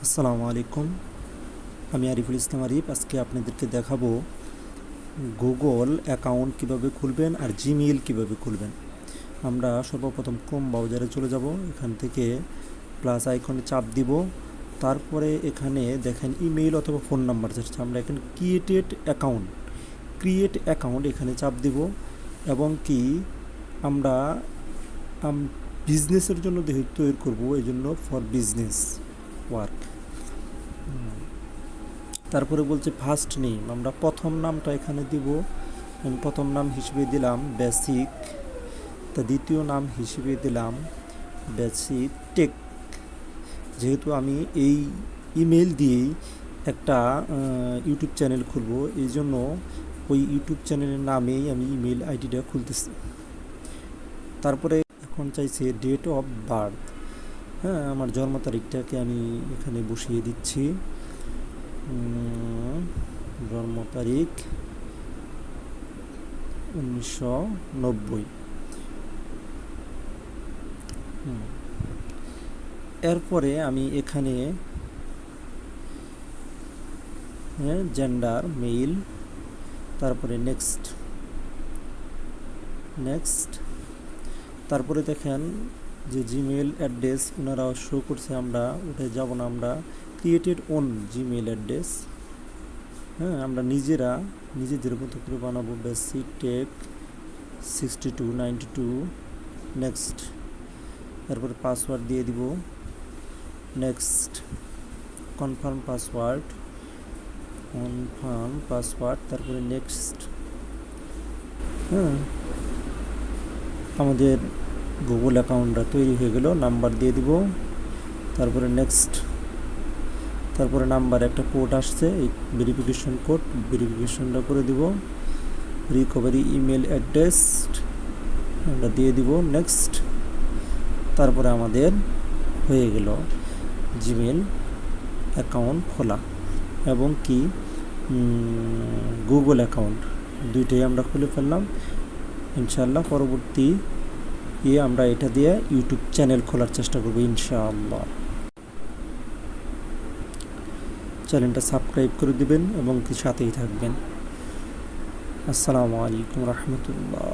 আসসালামু আলাইকুম। আমি আরিফুল ইসলাম আরিফ। আজকে আপনাদেরকে দেখাবো গুগল অ্যাকাউন্ট কিভাবে খুলবেন আর জিমেইল কিভাবে খুলবেন। আমরা সর্বপ্রথম ক্রোম ব্রাউজারে চলে যাব। এখান থেকে প্লাস আইকনে চাপ দিব। তারপরে এখানে দেখেন ইমেইল অথবা ফোন নাম্বার যাচ্ছে। আমরা এখানে ক্রিয়েট অ্যাকাউন্ট এখানে চাপ দিব এবং কি আমরা বিজনেসের জন্য যেহেতু তৈরি করবো, এই জন্য ফর বিজনেস ওয়ার্ক। তারপরে বলছে ফার্স্ট নেম, আমরা প্রথম নামটা এখানে দিব। আমি প্রথম নাম হিসেবে দিলাম বেসিক, তা দ্বিতীয় নাম হিসেবে দিলাম বেসিক টেক। যেহেতু আমি এই ইমেল দিয়েই একটা ইউটিউব চ্যানেল খুলব, এই জন্য ওই ইউটিউব চ্যানেলের নামেই আমি ইমেল আইডিটা খুলতেছি। তারপরে এখন চাইছে ডেট অফ বার্থ। হ্যাঁ, আমার জন্ম তারিখটাকে আমি এখানে বসিয়ে দিচ্ছি। জন্ম তারিখ 1990। এরপরে আমি এখানে জেন্ডার মেল, তারপরে নেক্সট। তারপরে দেখেন যে জিমেল অ্যাড্রেস ওনারা শো করছে, আমরা ওটাই যাব না, আমরা ক্রিয়েটেড ওন জিমেল অ্যাড্রেস। হ্যাঁ, আমরা নিজেদের মতো করে বানাবো। Basic tech 6292 next. তারপরে পাসওয়ার্ড দিয়ে দিব, নেক্সট। কনফার্ম পাসওয়ার্ড, তারপরে নেক্সট। হ্যাঁ, আমাদের গুগল অ্যাকাউন্টটা তৈরি হয়ে গেল। নাম্বার দিয়ে দিব, তারপরে নেক্সট। তারপরে নাম্বার একটা কোড আসছে, এই ভেরিফিকেশনটা করে দিব। রিকভারি ইমেল অ্যাড্রেস আমরা দিয়ে দিব, নেক্সট। তারপরে আমাদের হয়ে গেল জিমেল অ্যাকাউন্ট খোলা এবং কি গুগল অ্যাকাউন্ট দুইটাই আমরা খুলে ফেললাম। ইনশাআল্লাহ পরবর্তী আমরা এটা দিয়ে ইউটিউব চ্যানেল খোলার চেষ্টা করব ইনশাআল্লাহ। চ্যানেলটা সাবস্ক্রাইব করে দিবেন এবং কি সাথেই থাকবেন। আসসালামু আলাইকুম রহমতুল্লাহ।